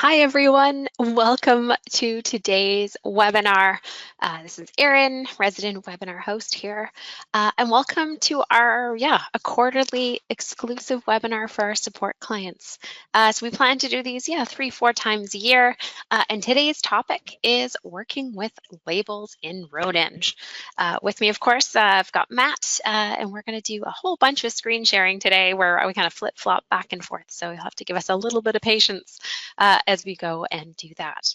Hi, everyone. Welcome to today's webinar. This is Erin, resident webinar host here, and welcome to our, a quarterly exclusive webinar for our support clients. So we plan to do these, 3-4 times a year, and today's topic is working with labels in RoadEng. With me, of course, I've got Matt, and we're going to do a whole bunch of screen sharing today where we kind of flip-flop back and forth, so you'll have to give us a little bit of patience as we go and do that.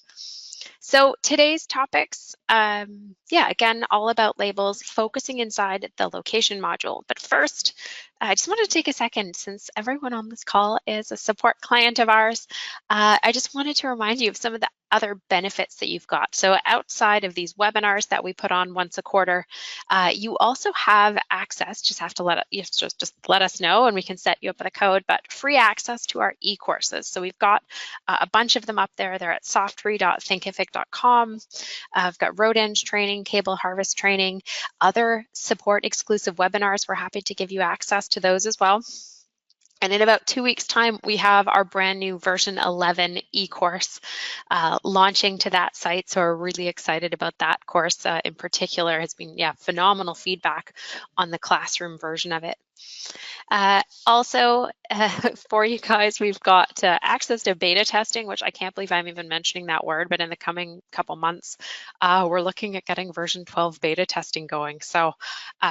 So today's topics, again, all about labels, focusing inside the location module. But first, I just wanted to take a second, since everyone on this call is a support client of ours, I just wanted to remind you of some of the other benefits that you've got. So outside of these webinars that we put on once a quarter, you also have access, just let us know and we can set you up with a code, but free access to our e-courses. So we've got a bunch of them up there. They're at softry.thinkific.com. I've got RoadEng training, cable harvest training, other support exclusive webinars. We're happy to give you access to those as well. And in about 2 weeks' time, we have our brand new version 11 e-course launching to that site. So we're really excited about that course in particular. Has been phenomenal feedback on the classroom version of it. Also, for you guys, we've got access to beta testing, which I can't believe I'm even mentioning that word, but in the coming couple months, we're looking at getting version 12 beta testing going. So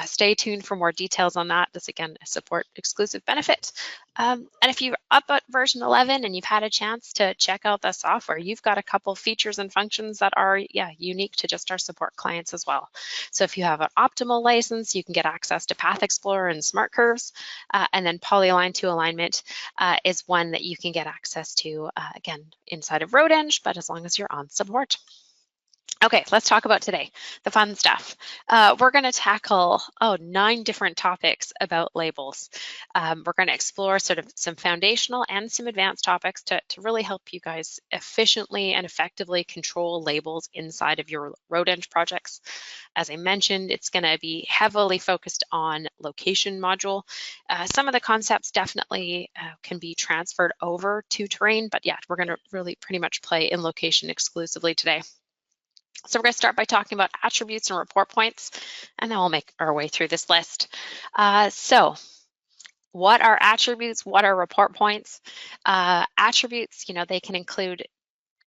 stay tuned for more details on that. This, again, a support exclusive benefit. And if you're up at version 11 and you've had a chance to check out the software, you've got a couple features and functions that are unique to just our support clients as well. So if you have an optimal license, you can get access to Path Explorer and Smart Curves, and then Polyline to Alignment is one that you can get access to, again, inside of RoadEng, but as long as you're on support. Okay, let's talk about today, the fun stuff. We're going to tackle 9 different topics about labels. We're going to explore sort of some foundational and some advanced topics to really help you guys efficiently and effectively control labels inside of your RoadEng projects. As I mentioned, it's going to be heavily focused on location module. Some of the concepts definitely can be transferred over to terrain, but we're going to really pretty much play in location exclusively today. So we're going to start by talking about attributes and report points, and then we'll make our way through this list. So what are attributes? What are report points? Attributes, they can include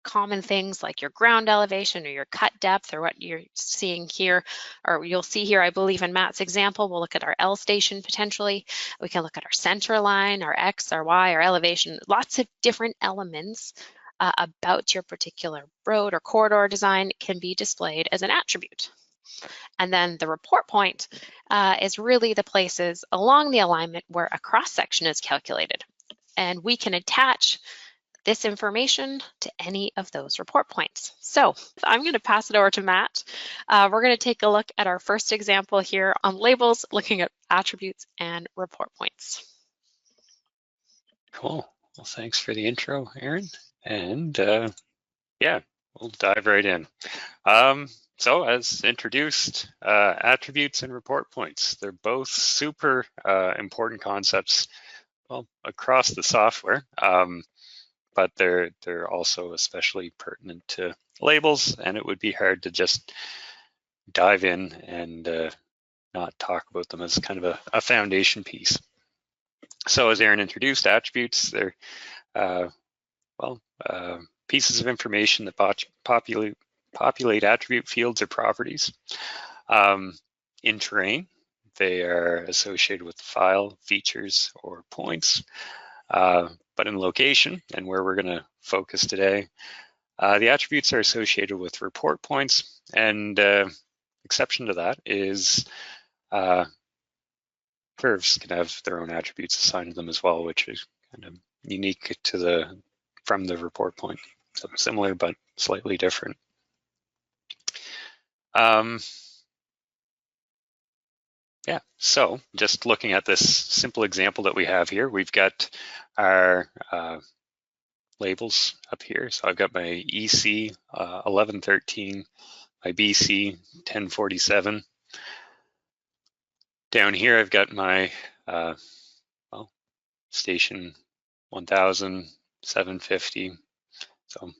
common things like your ground elevation or your cut depth, or what you're seeing here, or you'll see here, I believe in Matt's example, we'll look at our L station potentially. We can look at our center line, our X, our Y, our elevation, lots of different elements about your particular road or corridor design can be displayed as an attribute. And then the report point is really the places along the alignment where a cross section is calculated. And we can attach this information to any of those report points. So I'm going to pass it over to Matt. We're going to take a look at our first example here on labels, looking at attributes and report points. Cool. Well, thanks for the intro, Erin. And we'll dive right in. So as introduced, attributes and report points, they're both super important concepts, well, across the software, but they're also especially pertinent to labels, and it would be hard to just dive in and not talk about them as kind of a foundation piece. So as Erin introduced, attributes, they're pieces of information that populate attribute fields or properties. In terrain, they are associated with file, features, or points. But in location, and where we're going to focus today, the attributes are associated with report points, and exception to that is curves can have their own attributes assigned to them as well, which is kind of unique to from the report point. So similar but slightly different. So just looking at this simple example that we have here, we've got our labels up here. So I've got my EC 1113, my BC 1047. Down here I've got my station 1000, 750. So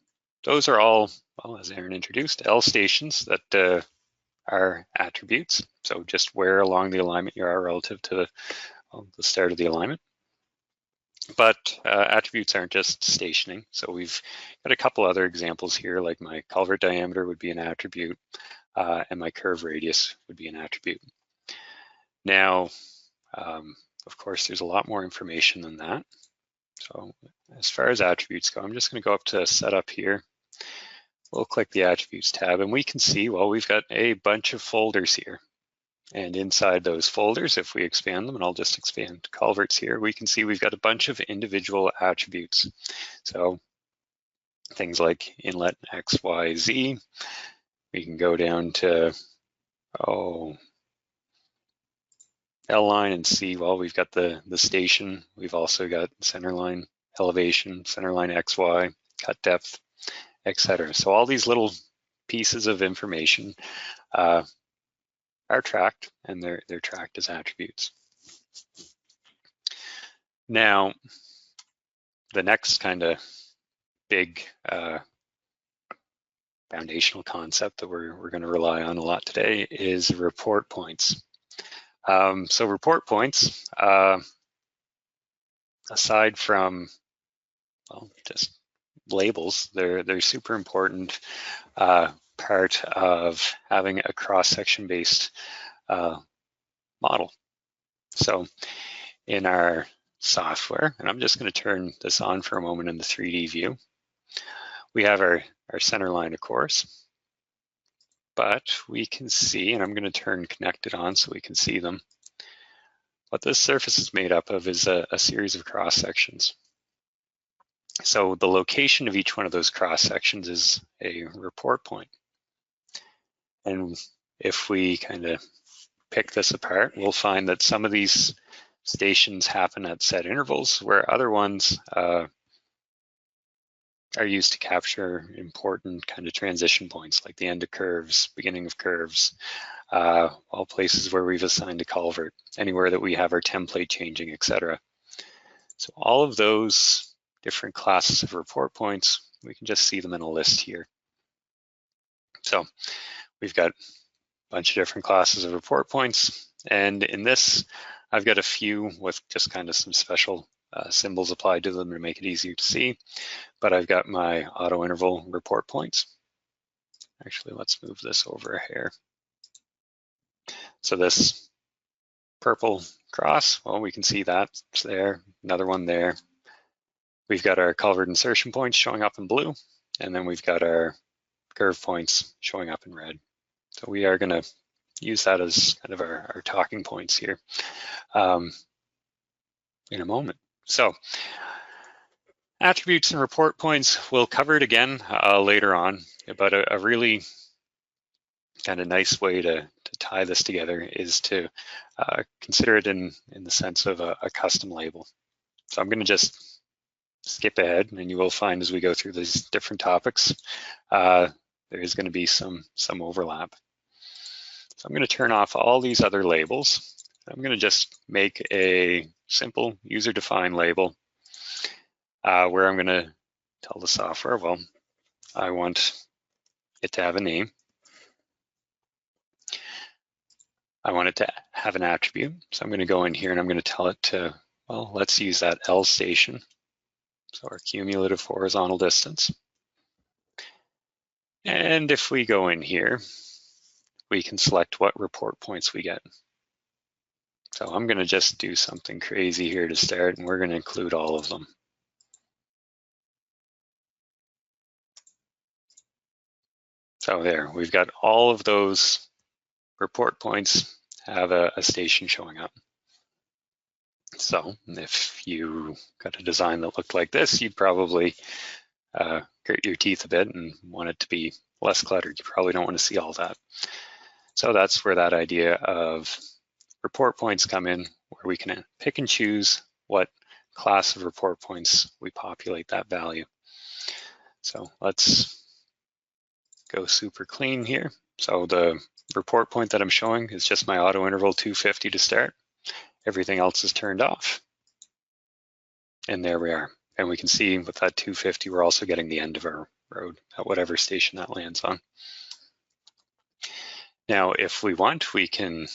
those are all, well, as Aaron introduced, L stations that are attributes. So just where along the alignment you are relative to the start of the alignment. But attributes aren't just stationing. So we've got a couple other examples here, like my culvert diameter would be an attribute, and my curve radius would be an attribute. Now, of course, there's a lot more information than that. So as far as attributes go, I'm just going to go up to Setup here. We'll click the Attributes tab, and we can see, well, we've got a bunch of folders here. And inside those folders, if we expand them, and I'll just expand culverts here, we can see we've got a bunch of individual attributes. So things like inlet X, Y, Z. We can go down to, L line and see, well, we've got the station. We've also got centerline elevation, centerline XY, cut depth, etc. So all these little pieces of information are tracked, and they're tracked as attributes. Now, the next kind of big foundational concept that we're going to rely on a lot today is report points. So report points, aside from, well, just labels, they're super important part of having a cross-section based model. So in our software, and I'm just going to turn this on for a moment in the 3D view, we have our center line, of course, but we can see, and I'm going to turn connected on so we can see them. What this surface is made up of is a series of cross sections. So the location of each one of those cross sections is a report point. And if we kind of pick this apart, we'll find that some of these stations happen at set intervals, where other ones are used to capture important kind of transition points, like the end of curves, beginning of curves, all places where we've assigned a culvert, anywhere that we have our template changing, etc. So all of those different classes of report points, we can just see them in a list here. So we've got a bunch of different classes of report points, and in this, I've got a few with just kind of some special symbols applied to them to make it easier to see, but I've got my auto interval report points. Actually, let's move this over here. So this purple cross, well, we can see that's there, another one there. We've got our culvert insertion points showing up in blue, and then we've got our curve points showing up in red. So we are going to use that as kind of our talking points here in a moment. So attributes and report points, we'll cover it again later on, but a really kind of nice way to tie this together is to consider it in the sense of a custom label. So I'm going to just skip ahead, and you will find as we go through these different topics, there is going to be some overlap. So I'm going to turn off all these other labels. I'm going to just make a simple user-defined label where I'm going to tell the software, well, I want it to have a name. I want it to have an attribute. So I'm going to go in here and I'm going to tell it to, well, let's use that L station. So our cumulative horizontal distance. And if we go in here, we can select what report points we get. So I'm going to just do something crazy here to start, and we're going to include all of them. So there, we've got all of those report points have a station showing up. So if you got a design that looked like this, you'd probably grit your teeth a bit and want it to be less cluttered. You probably don't want to see all that. So that's where that idea of report points come in, where we can pick and choose what class of report points we populate that value. So let's go super clean here. So the report point that I'm showing is just my auto interval 250 to start. Everything else is turned off. And there we are. And we can see with that 250, we're also getting the end of our road at whatever station that lands on. Now, if we want, we can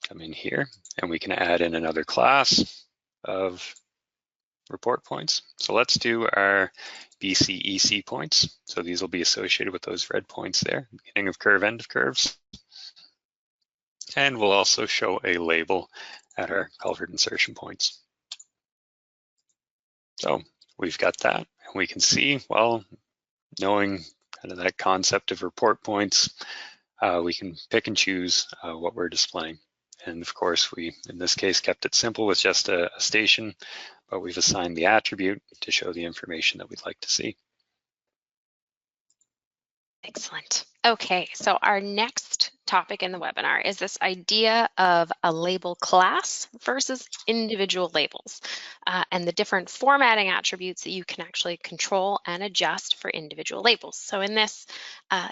come in here and we can add in another class of report points. So let's do our BCEC points. So these will be associated with those red points there, beginning of curve, end of curves. And we'll also show a label at our culvert insertion points. So we've got that, and we can see, well, knowing kind of that concept of report points, we can pick and choose what we're displaying. And of course, we, in this case, kept it simple with just a station, but we've assigned the attribute to show the information that we'd like to see. Excellent. Okay, so our next topic in the webinar is this idea of a label class versus individual labels and the different formatting attributes that you can actually control and adjust for individual labels. So in this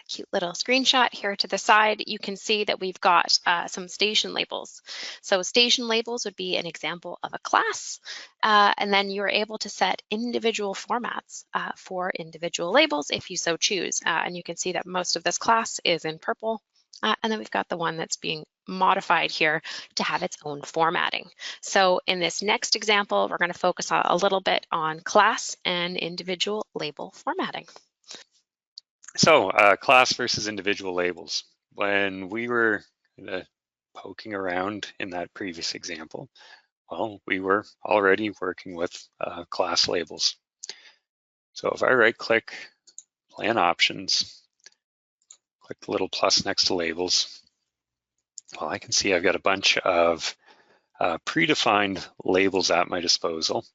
cute little screenshot here to the side, you can see that we've got some station labels. So station labels would be an example of a class, and then you're able to set individual formats for individual labels if you so choose. And you can see that most of this class is in purple. And then we've got the one that's being modified here to have its own formatting. So in this next example, we're going to focus a little bit on class and individual label formatting. So class versus individual labels. When we were poking around in that previous example, well, we were already working with class labels. So if I right click, plan options, click the little plus next to labels, well, I can see I've got a bunch of predefined labels at my disposal,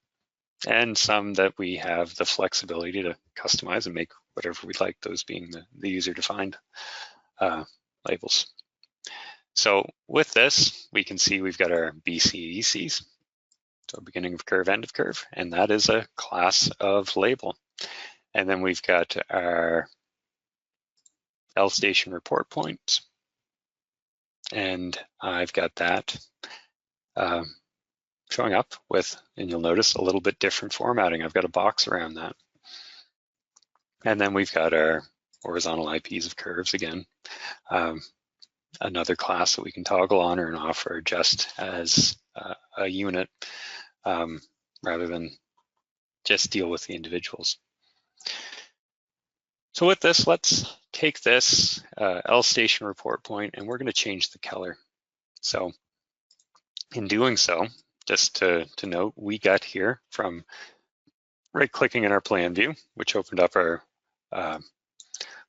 and some that we have the flexibility to customize and make whatever we'd like, those being the user-defined labels. So with this, we can see we've got our BCECs, so beginning of curve, end of curve, and that is a class of label. And then we've got our L station report points, and I've got that showing up with, and you'll notice, a little bit different formatting. I've got a box around that. And then we've got our horizontal IPs of curves again, another class that we can toggle on or off or adjust as a unit rather than just deal with the individuals. So with this, let's take this L station report point and we're going to change the color. So in doing so, just to note, we got here from right clicking in our plan view, which opened up our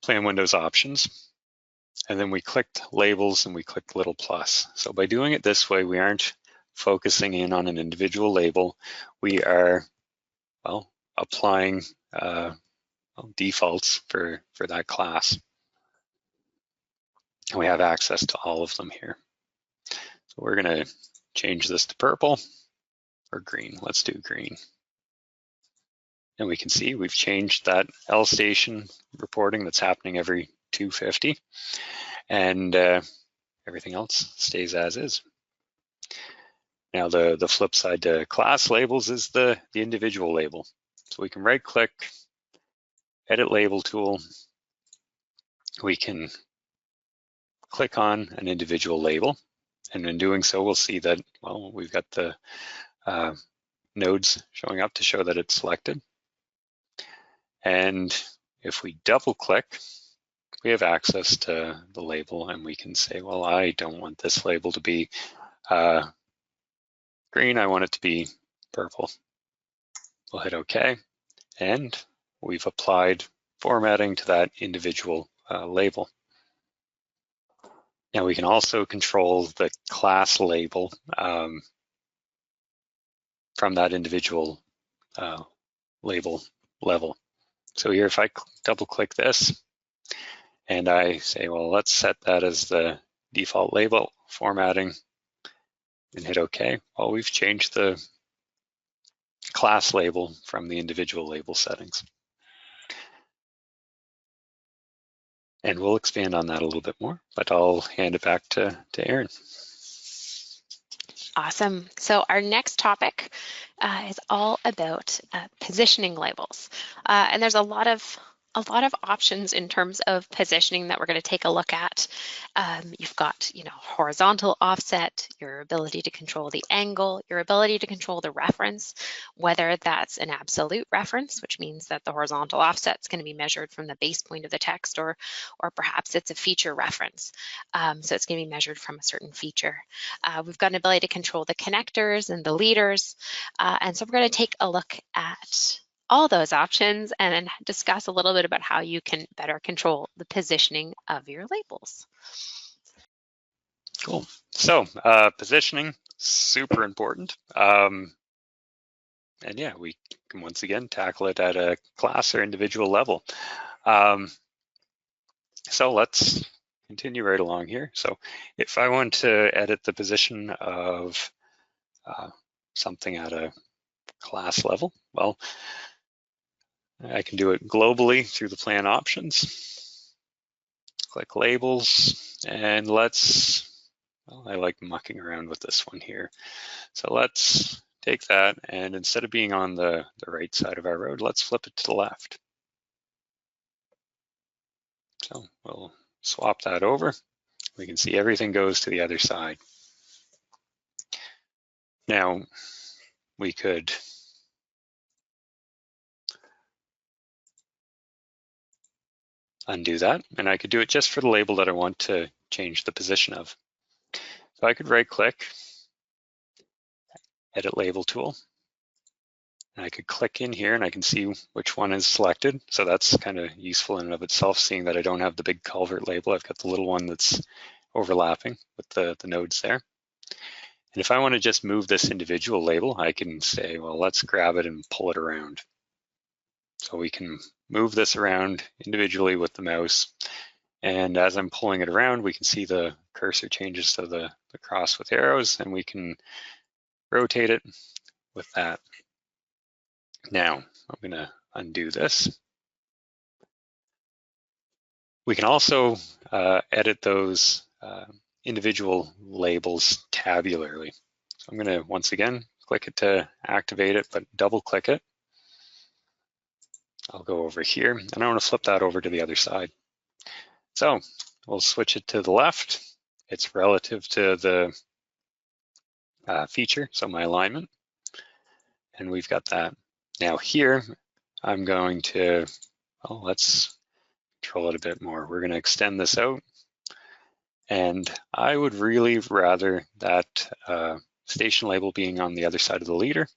plan windows options. And then we clicked labels and we clicked little plus. So by doing it this way, we aren't focusing in on an individual label. We are, well, applying defaults for that class. And we have access to all of them here. So we're gonna change this to purple or green. Let's do green. And we can see we've changed that L station reporting that's happening every 250. And everything else stays as is. Now the flip side to class labels is the individual label. So we can right click, edit label tool. We can click on an individual label. And in doing so, we'll see that, well, we've got the nodes showing up to show that it's selected. And if we double click, we have access to the label and we can say, well, I don't want this label to be green, I want it to be purple. We'll hit OK, and we've applied formatting to that individual label. Now we can also control the class label from that individual label level. So here, if I double click this and I say, well, let's set that as the default label formatting and hit OK, well, we've changed the class label from the individual label settings. And we'll expand on that a little bit more, but I'll hand it back to Aaron. Awesome. So our next topic is all about positioning labels, and there's a lot of options in terms of positioning that we're going to take a look at. You've got, horizontal offset, your ability to control the angle, your ability to control the reference, whether that's an absolute reference, which means that the horizontal offset is going to be measured from the base point of the text, or perhaps it's a feature reference, so it's going to be measured from a certain feature. We've got an ability to control the connectors and the leaders. And so we're going to take a look at all those options and then discuss a little bit about how you can better control the positioning of your labels. Cool. So positioning, super important. And yeah, we can once again tackle it at a class or individual level. So let's continue right along here. So if I want to edit the position of something at a class level, well, I can do it globally through the plan options. Click labels, and well, I like mucking around with this one here. So let's take that, and instead of being on the right side of our road, let's flip it to the left. So we'll swap that over. We can see everything goes to the other side. Now, we could undo that, and I could do it just for the label that I want to change the position of. So I could right click, edit label tool, and I could click in here and I can see which one is selected. So that's kind of useful in and of itself, seeing that I don't have the big culvert label. I've got the little one that's overlapping with the nodes there. And if I want to just move this individual label, I can say, well, let's grab it and pull it around. So we can move this around individually with the mouse. And as I'm pulling it around, we can see the cursor changes to the cross with arrows, and we can rotate it with that. Now, I'm going to undo this. We can also edit those individual labels tabularly. So I'm going to, once again, click it to activate it, but double click it. I'll go over here, and I want to flip that over to the other side. So we'll switch it to the left. It's relative to the feature, so my alignment, and we've got that. Now here, I'm going to, well, let's control it a bit more. We're going to extend this out, and I would really rather that station label being on the other side of the leader.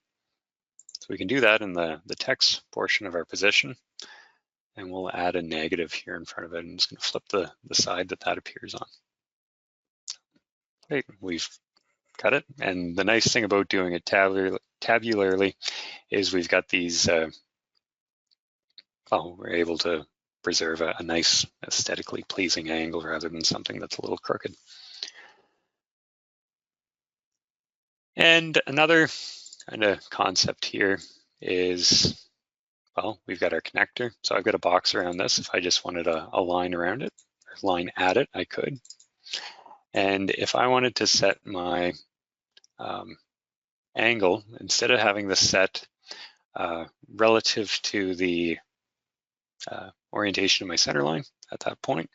So we can do that in the text portion of our position, and we'll add a negative here in front of it. I'm just going to flip the side that appears on. Great, we've got it. And the nice thing about doing it tabularly is we've got these, we're able to preserve a nice aesthetically pleasing angle rather than something that's a little crooked. And another kind of concept here is, well, we've got our connector. So I've got a box around this. If I just wanted a line around it, or line at it, I could. And if I wanted to set my angle, instead of having this set relative to the orientation of my center line at that point,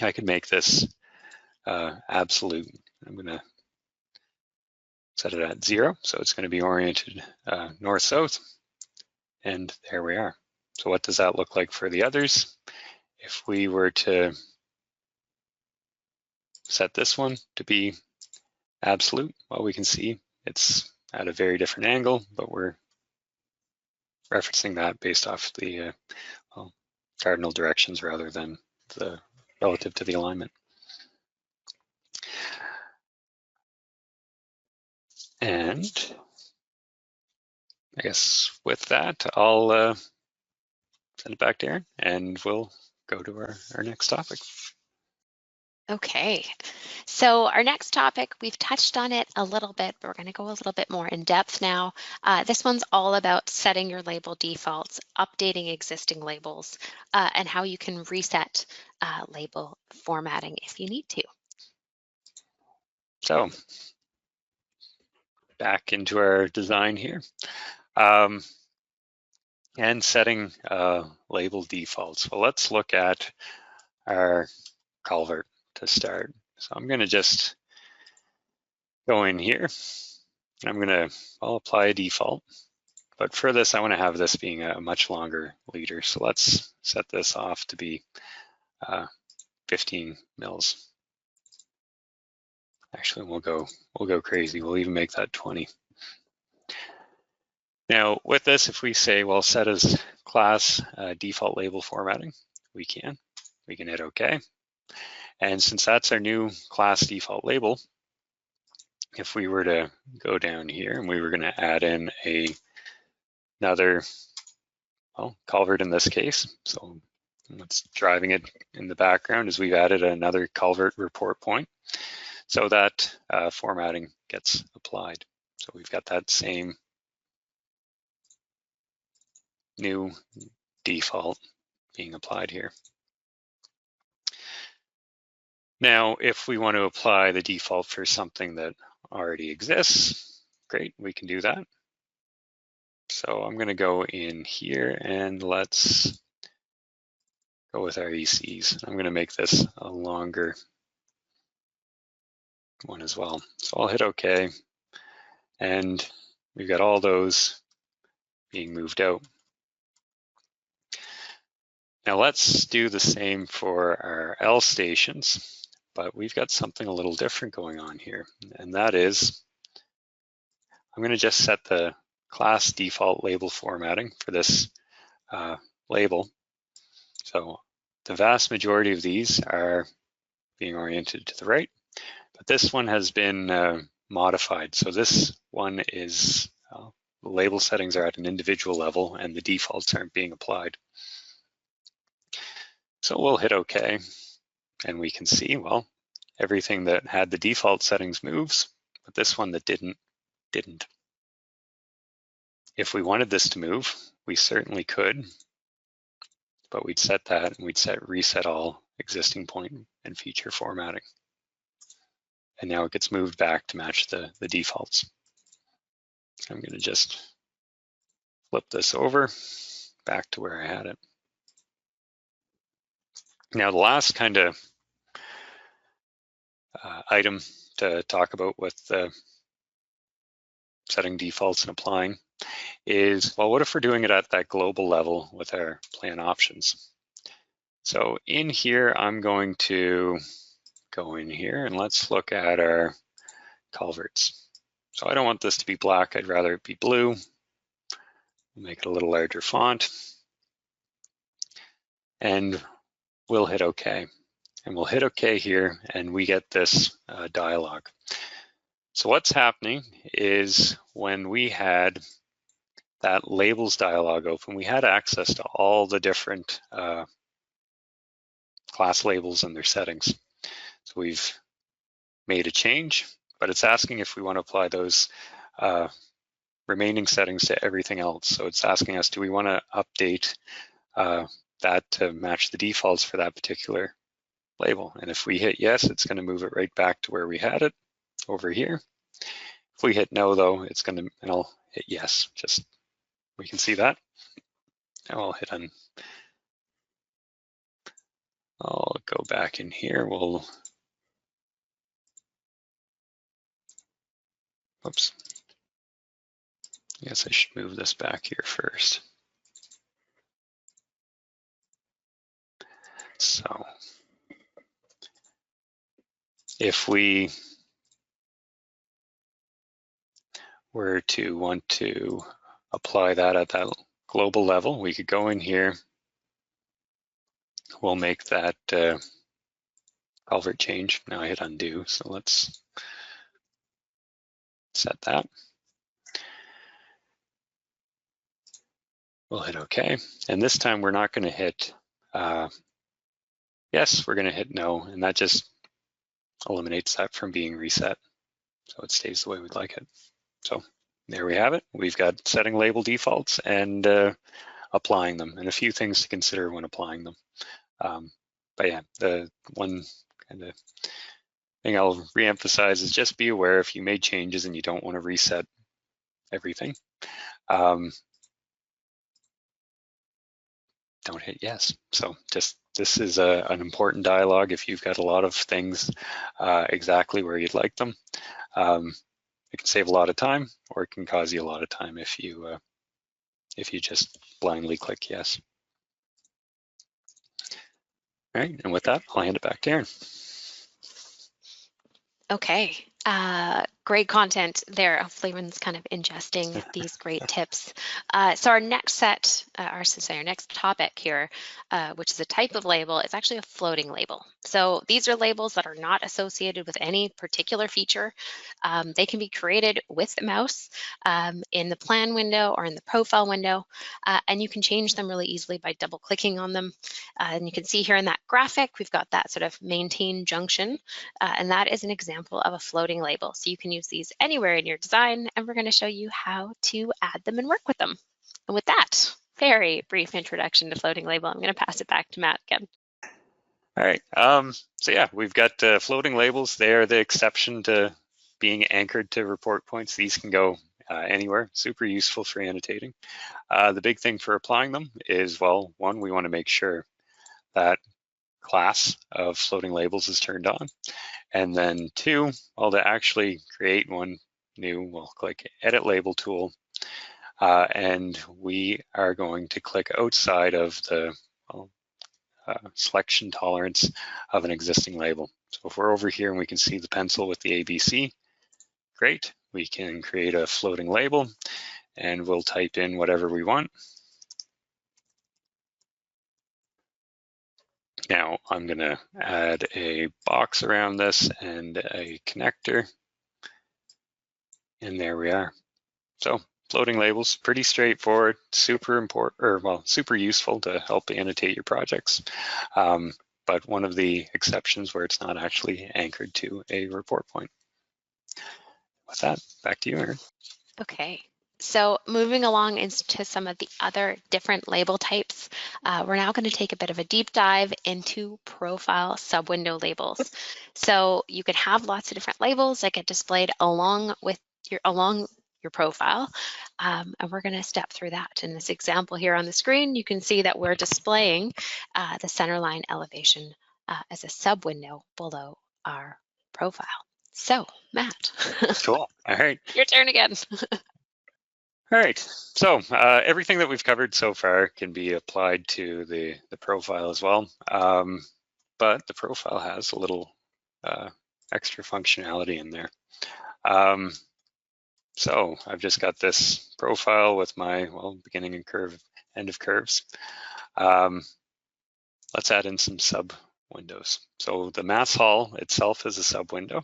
I could make this absolute. I'm going to set it at 0, so it's going to be oriented north-south, and there we are. So what does that look like for the others? If we were to set this one to be absolute, well, we can see it's at a very different angle, but we're referencing that based off the cardinal directions rather than the relative to the alignment. And I guess with that, I'll send it back to Aaron, and we'll go to our next topic. Okay, so our next topic, we've touched on it a little bit, but we're going to go a little bit more in depth now. This one's all about setting your label defaults, updating existing labels, and how you can reset label formatting if you need to. So back into our design here. And setting label defaults. Well, let's look at our culvert to start. So I'm going to just go in here. I'm going to, I'll apply a default. But for this, I want to have this being a much longer leader. So let's set this off to be 15 mils. Actually, we'll go crazy. We'll even make that 20. Now with this, if we say, well, set as class default label formatting, we can hit OK. And since that's our new class default label, if we were to go down here and we were going to add in another, well, culvert in this case. So what's driving it in the background is we've added another culvert report point. So that formatting gets applied. So we've got that same new default being applied here. Now, if we want to apply the default for something that already exists, great, we can do that. So I'm going to go in here and let's go with our ECs. I'm going to make this a longer one as well. So I'll hit OK, and we've got all those being moved out. Now let's do the same for our L stations, but we've got something a little different going on here, and that is I'm going to just set the class default label formatting for this label. So the vast majority of these are being oriented to the right, but this one has been modified. So this one is, the label settings are at an individual level and the defaults aren't being applied. So we'll hit OK, and we can see, well, everything that had the default settings moves, but this one that didn't. If we wanted this to move, we certainly could, but we'd set that and we'd reset all existing point and feature formatting. And now it gets moved back to match the defaults. I'm going to just flip this over back to where I had it. Now the last kind of item to talk about with setting defaults and applying is, well, what if we're doing it at that global level with our plan options? So in here, I'm going to go in here and let's look at our culverts. So I don't want this to be black, I'd rather it be blue. We'll make it a little larger font. And we'll hit OK. And we'll hit OK here and we get this dialog. So what's happening is when we had that labels dialog open, we had access to all the different class labels and their settings. So we've made a change, but it's asking if we want to apply those remaining settings to everything else. So it's asking us, do we want to update that to match the defaults for that particular label? And if we hit yes, it's going to move it right back to where we had it over here. If we hit no, though, it's going to, and I'll hit yes, just we can see that. Now I'll hit on, I'll go back in here. We'll, oops. I guess I should move this back here first. So if we were to want to apply that at that global level, we could go in here. We'll make that culvert change. Now I hit undo, so let's set that. We'll hit OK. And this time we're not going to hit yes, we're going to hit no, and that just eliminates that from being reset. So it stays the way we'd like it. So there we have it. We've got setting label defaults and applying them, and a few things to consider when applying them. But yeah, the one kind of thing I'll reemphasize is just be aware if you made changes and you don't want to reset everything. Don't hit yes. So this is an important dialogue. If you've got a lot of things exactly where you'd like them, it can save a lot of time, or it can cause you a lot of time if you just blindly click yes. All right, and with that, I'll hand it back to Erin. Okay, great content there. Hopefully everyone's kind of ingesting these great tips. So our next set, our next topic here, which is a type of label, is actually a floating label. So these are labels that are not associated with any particular feature. They can be created with the mouse in the plan window or in the profile window, and you can change them really easily by double clicking on them. And you can see here in that graphic, we've got that sort of maintain junction, and that is an example of a floating label. So you can use these anywhere in your design, and we're going to show you how to add them and work with them. And with that very brief introduction to floating label, I'm going to pass it back to Matt again. All right, so yeah, we've got floating labels. They are the exception to being anchored to report points. These can go anywhere, super useful for annotating. The big thing for applying them is, well, one, we want to make sure that class of floating labels is turned on. And then two, well, to actually create one new, we'll click Edit Label tool, and we are going to click outside of the selection tolerance of an existing label. So if we're over here and we can see the pencil with the ABC, great. We can create a floating label and we'll type in whatever we want. Now I'm going to add a box around this and a connector. And there we are. So floating labels, pretty straightforward, super important, or well, super useful to help annotate your projects. But one of the exceptions where it's not actually anchored to a report point. With that, back to you, Erin. Okay. So moving along into some of the other different label types, we're now going to take a bit of a deep dive into profile sub-window labels. So you can have lots of different labels that get displayed along your profile, and we're going to step through that. In this example here on the screen, you can see that we're displaying the centerline elevation as a sub-window below our profile. So, Matt. Cool. All right. Your turn again. All right. So everything that we've covered so far can be applied to the profile as well. But the profile has a little extra functionality in there. So I've just got this profile with my, well, beginning and curve, end of curves. Let's add in some sub windows. So the mass hall itself is a sub window,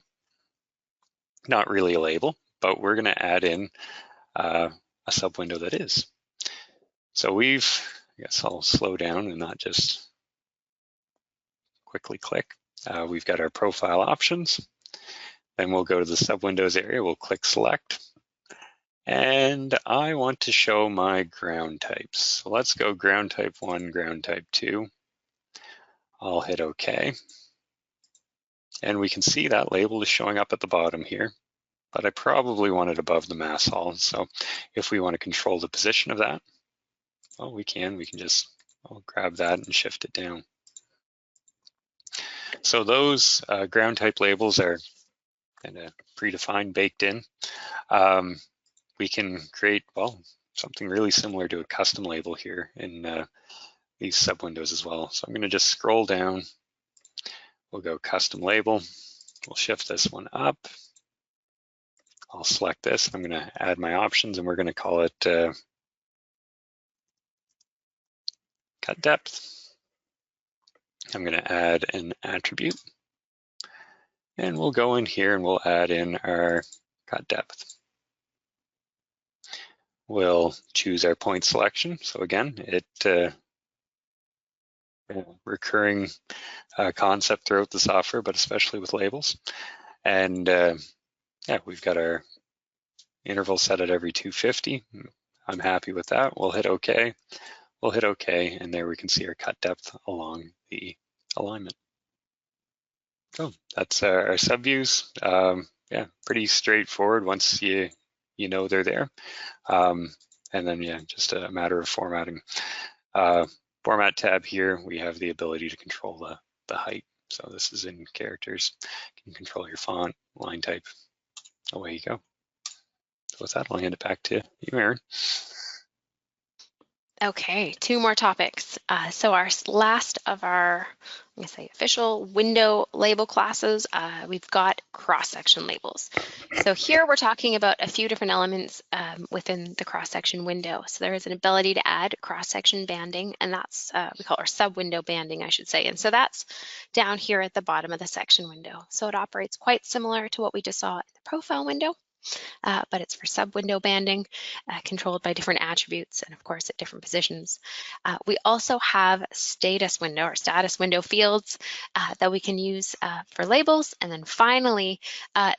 not really a label, but we're going to add in a sub window that is. So I guess I'll slow down and not just quickly click. We've got our profile options. Then we'll go to the sub windows area. We'll click select. And I want to show my ground types. So let's go ground type 1, ground type 2. I'll hit OK. And we can see that label is showing up at the bottom here, but I probably want it above the mass hall. So if we want to control the position of that, well, we can just grab that and shift it down. So those ground type labels are kind of predefined, baked in. We can create, well, something really similar to a custom label here in these sub windows as well. So I'm going to just scroll down. We'll go custom label. We'll shift this one up. I'll select this. I'm going to add my options and we're going to call it cut depth. I'm going to add an attribute. And we'll go in here and we'll add in our cut depth. We'll choose our point selection. So again, recurring concept throughout the software, but especially with labels. And yeah, we've got our interval set at every 250. I'm happy with that. We'll hit OK. We'll hit OK, and there we can see our cut depth along the alignment. So that's our subviews. Yeah, pretty straightforward once you know they're there. And then yeah, just a matter of formatting. Format tab here, we have the ability to control the height. So this is in characters. You can control your font, line type. Away you go. So with that, I'll hand it back to you, Aaron. Okay, two more topics. So our last of our, I'm going to say official window label classes, we've got cross-section labels. So here we're talking about a few different elements within the cross-section window. So there is an ability to add cross-section banding, and that's, we call our sub-window banding, I should say. And so that's down here at the bottom of the section window. So it operates quite similar to what we just saw in the profile window. But it's for sub-window banding, controlled by different attributes and of course at different positions. We also have status window or status window fields that we can use for labels. And then finally,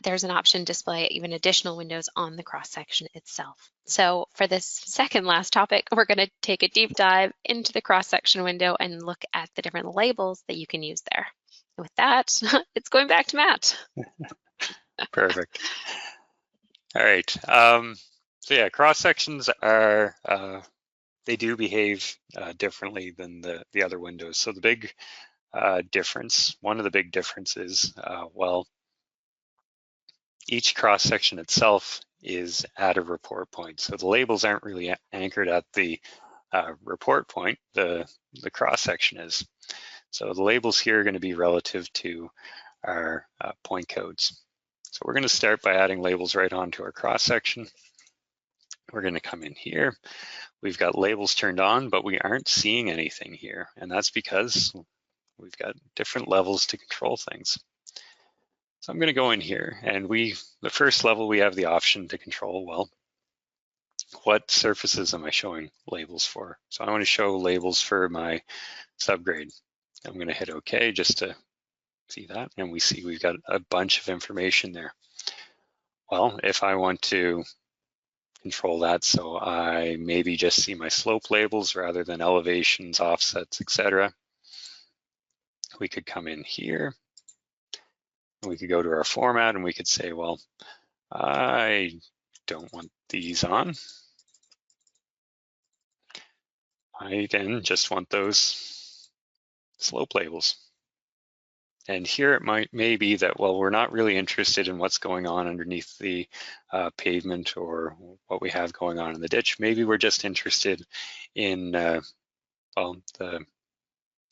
there's an option to display even additional windows on the cross-section itself. So for this second last topic, we're going to take a deep dive into the cross-section window and look at the different labels that you can use there. And with that, it's going back to Matt. Perfect. All right. So yeah, cross sections are they do behave differently than the other windows. So the big difference, one of the big differences, well, each cross section itself is at a report point. So the labels aren't really anchored at the report point. The cross section is. So the labels here are going to be relative to our point codes. So we're going to start by adding labels right onto our cross section. We're going to come in here. We've got labels turned on, but we aren't seeing anything here. And that's because we've got different levels to control things. So I'm going to go in here and the first level, we have the option to control, well, what surfaces am I showing labels for? So I want to show labels for my subgrade. I'm going to hit OK just to see that. And we see we've got a bunch of information there. Well, if I want to control that so I maybe just see my slope labels rather than elevations, offsets, etc., we could come in here. We could go to our format and we could say, well, I don't want these on. I then just want those slope labels. And here it may be that, well, we're not really interested in what's going on underneath the pavement or what we have going on in the ditch. Maybe we're just interested in, well, the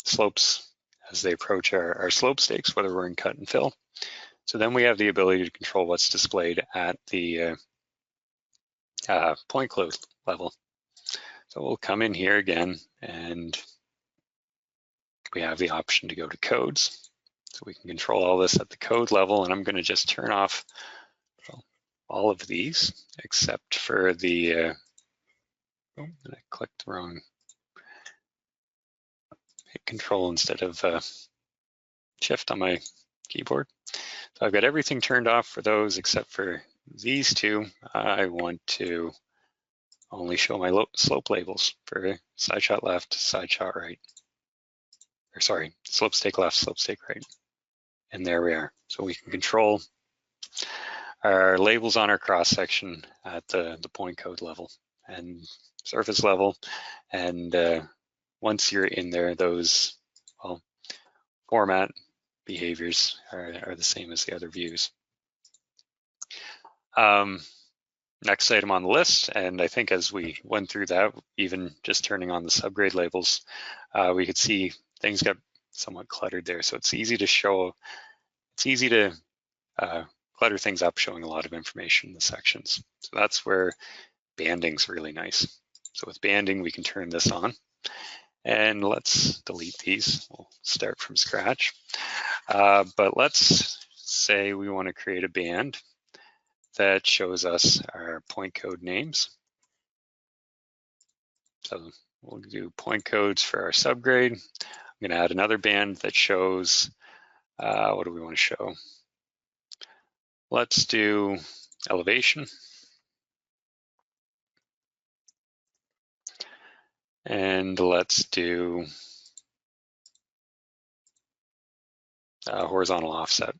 slopes as they approach our slope stakes, whether we're in cut and fill. So then we have the ability to control what's displayed at the point cloud level. So we'll come in here again and we have the option to go to codes. So we can control all this at the code level, and I'm going to just turn off all of these except for the, oh, I clicked the wrong, hit control instead of shift on my keyboard. So I've got everything turned off for those except for these two. I want to only show my slope labels for side shot left, side shot right. Or sorry, slope stake left, slope stake right. And there we are. So we can control our labels on our cross section at the point code level and surface level. And once you're in there, those, well, format behaviors are the same as the other views. Next item on the list, and I think as we went through that, even just turning on the subgrade labels, we could see things got somewhat cluttered there. So it's easy to show, it's easy to clutter things up, showing a lot of information in the sections. So that's where banding's really nice. So with banding, we can turn this on. And let's delete these. We'll start from scratch. But let's say we want to create a band that shows us our point code names. So we'll do point codes for our subgrade. I'm going to add another band that shows, what do we want to show? Let's do elevation. And let's do horizontal offset.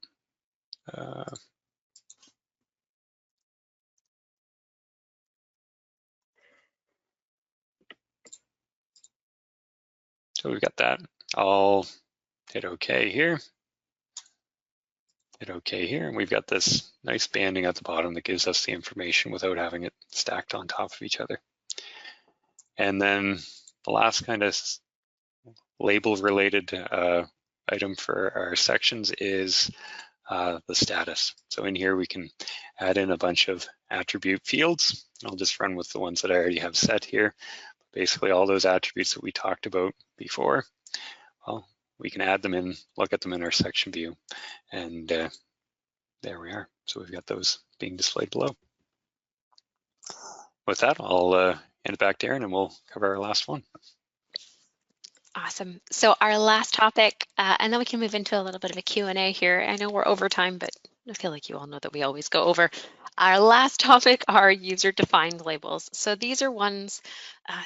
So we've got that. I'll hit OK here. Hit OK here, and we've got this nice banding at the bottom that gives us the information without having it stacked on top of each other. And then the last kind of label-related item for our sections is the status. So in here we can add in a bunch of attribute fields. I'll just run with the ones that I already have set here. Basically all those attributes that we talked about before, well, we can add them in, look at them in our section view, and there we are. So we've got those being displayed below. With that, I'll hand it back to Erin and we'll cover our last one. Awesome. So our last topic, and then we can move into a little bit of a Q&A here. I know we're over time, but I feel like you all know that we always go over. Our last topic are user-defined labels. So these are ones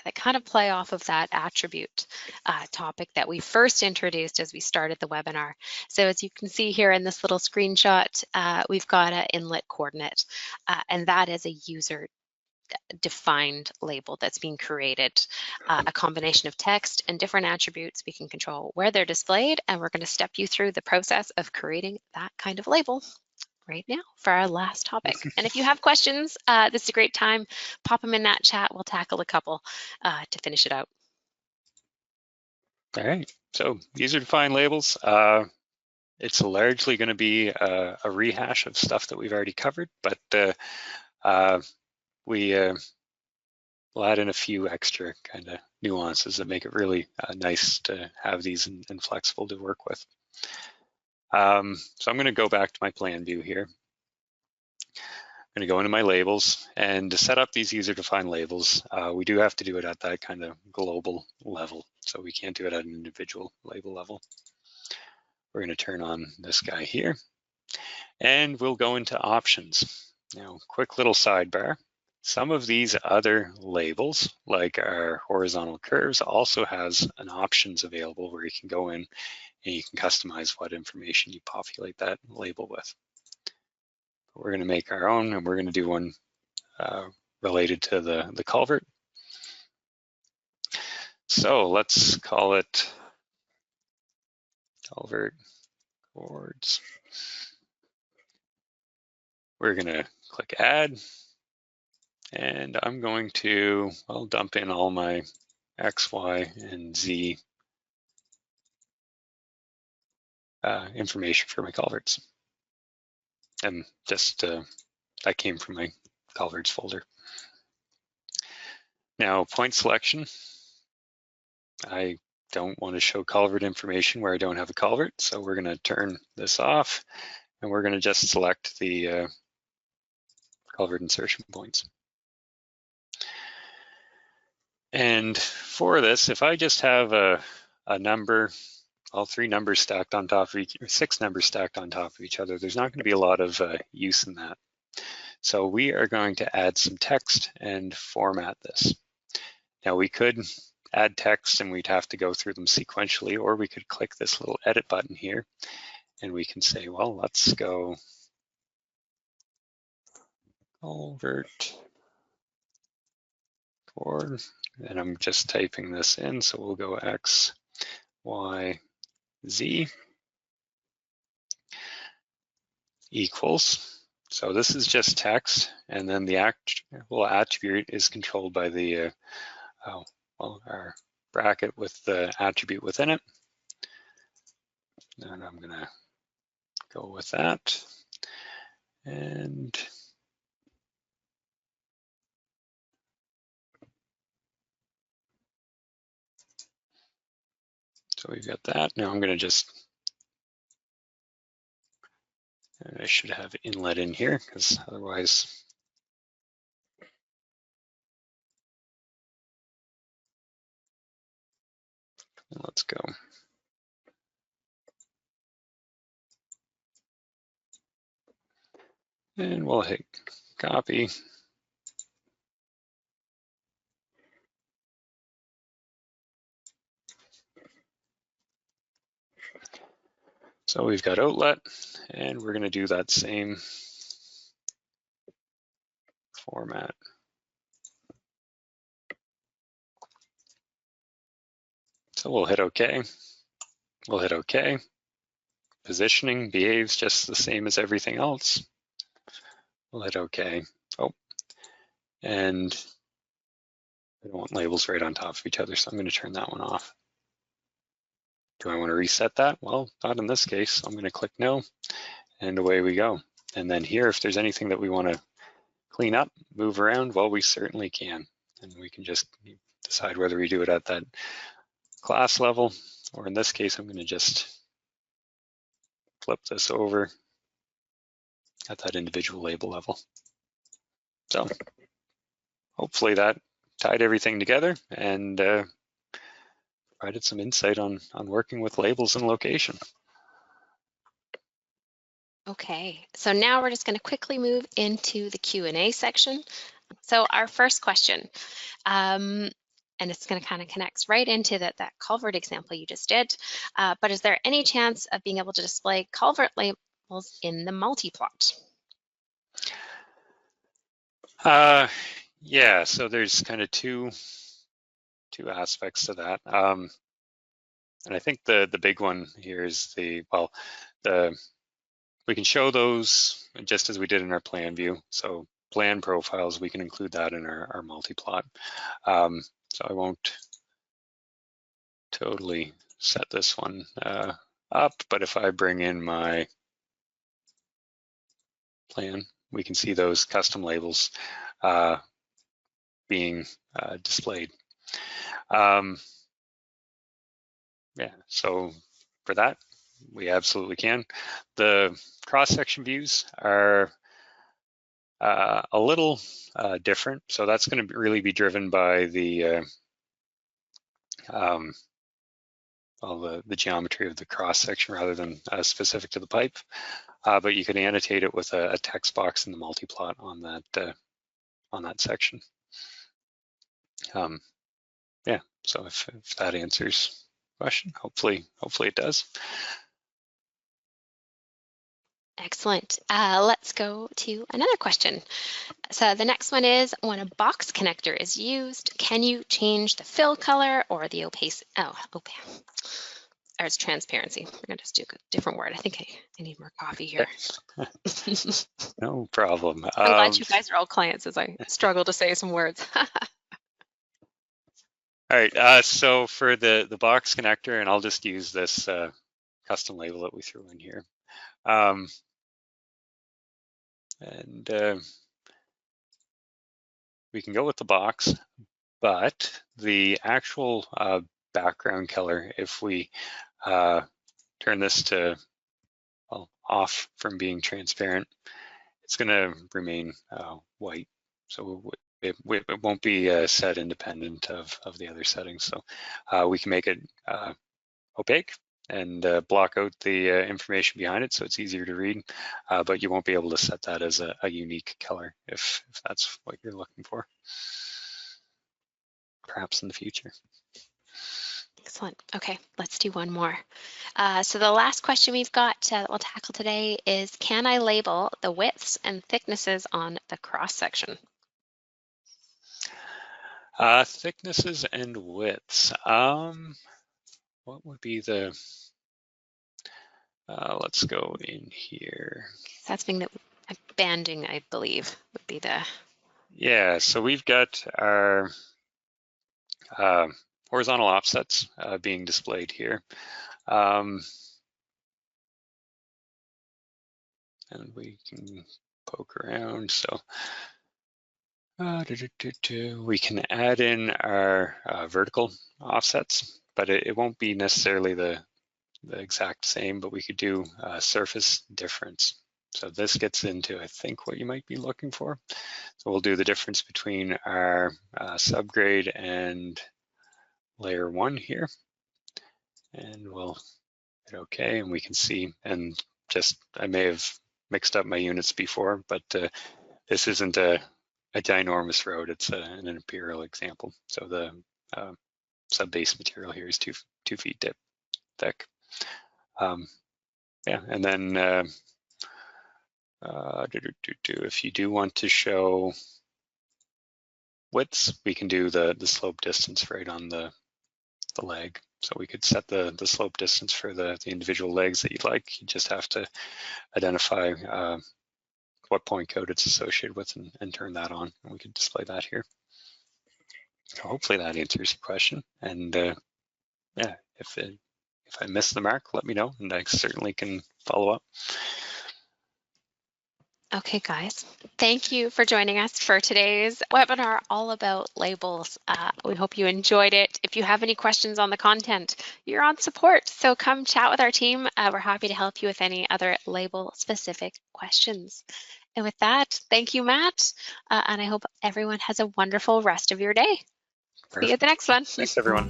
that kind of play off of that attribute topic that we first introduced as we started the webinar. So as you can see here in this little screenshot, we've got an inlet coordinate, and that is a user defined label that's being created, a combination of text and different attributes. We can control where they're displayed, and we're going to step you through the process of creating that kind of label right now for our last topic. And if you have questions, this is a great time. Pop them in that chat. We'll tackle a couple to finish it out. All right, so user-defined labels. It's largely going to be a rehash of stuff that we've already covered, but we'll add in a few extra kind of nuances that make it really nice to have these and flexible to work with. So I'm going to go back to my plan view here. I'm going to go into my labels, and to set up these user-defined labels, we do have to do it at that kind of global level. So we can't do it at an individual label level. We're going to turn on this guy here, and we'll go into options. Now, quick little sidebar. Some of these other labels, like our horizontal curves, also has an options available where you can go in and you can customize what information you populate that label with. We're going to make our own, and we're going to do one related to the culvert. So let's call it culvert chords. We're going to click add, and I'm going to, well, dump in all my X, Y, and Z information for my culverts. And just that came from my culverts folder. Now, point selection. I don't want to show culvert information where I don't have a culvert, so we're going to turn this off, and we're going to just select the culvert insertion points. And for this, if I just have a number, all three numbers stacked on top of each, or 6 numbers stacked on top of each other, there's not going to be a lot of use in that. So we are going to add some text and format this. Now we could add text and we'd have to go through them sequentially, or we could click this little edit button here and we can say, well, let's go culvert chord, and I'm just typing this in, so we'll go X, Y, Z equals. So this is just text, and then the actual attribute is controlled by the well, our bracket with the attribute within it. And I'm gonna go with that. And so we've got that. Now I'm gonna just, I should have inlet in here because otherwise, let's go. And we'll hit copy. So we've got outlet, and we're going to do that same format. So we'll hit OK. We'll hit OK. Positioning behaves just the same as everything else. We'll hit OK. Oh, and I don't want labels right on top of each other, so I'm going to turn that one off. Do I want to reset that? Well, not in this case. I'm going to click no, and away we go. And then here, if there's anything that we want to clean up, move around, well, we certainly can. And we can just decide whether we do it at that class level, or in this case, I'm going to just flip this over at that individual label level. So hopefully that tied everything together and provided some insight on working with labels and location. Okay, so now we're just going to quickly move into the Q&A section. So our first question, and it's going to kind of connect right into that culvert example you just did, but is there any chance of being able to display culvert labels in the multi-plot? Yeah, so there's kind of two aspects to that. And I think the big one here is we can show those just as we did in our plan view. So plan profiles, we can include that in our multi-plot. So I won't totally set this one up, but if I bring in my plan, we can see those custom labels being displayed. Yeah, so for that, we absolutely can. The cross-section views are a little different. So that's going to really be driven by the geometry of the cross-section rather than specific to the pipe. But you can annotate it with a text box in the multi-plot on that section. Yeah, so if that answers the question, hopefully it does. Excellent. Let's go to another question. So the next one is, when a box connector is used, can you change the fill color or the opacity? Or it's transparency. We're going to just do a different word. I think I need more coffee here. No problem. I'm glad you guys are all clients as I struggle to say some words. All right, so for the box connector, and I'll just use this custom label that we threw in here. We can go with the box, but the actual background color, if we turn this to off from being transparent, it's going to remain white. So it won't be set independent of the other settings. So we can make it opaque and block out the information behind it so it's easier to read, but you won't be able to set that as a unique color if that's what you're looking for, perhaps in the future. Excellent. Okay, let's do one more. So the last question we've got that we'll tackle today is, can I label the widths and thicknesses on the cross section? Thicknesses and widths. What would be the, let's go in here. That's being the banding, I believe, would be the. Yeah, so we've got our horizontal offsets being displayed here. And we can poke around. So we can add in our vertical offsets, but it won't be necessarily the exact same, but we could do surface difference. So this gets into, I think, what you might be looking for. So we'll do the difference between our subgrade and layer 1 here. And we'll hit OK, and we can see, and just, I may have mixed up my units before, but this isn't a ginormous road, it's an imperial example. So the sub-base material here is 2 feet thick. yeah, and then if you do want to show widths, we can do the slope distance right on the leg. So we could set the slope distance for the individual legs that you'd like. You just have to identify what point code it's associated with and turn that on. And we can display that here. So hopefully that answers your question. And yeah, if I miss the mark, let me know, and I certainly can follow up. Okay, guys, thank you for joining us for today's webinar all about labels. We hope you enjoyed it. If you have any questions on the content, you're on support, so come chat with our team. We're happy to help you with any other label-specific questions. And with that, thank you, Matt, and I hope everyone has a wonderful rest of your day. See you at the next one. Thanks, everyone.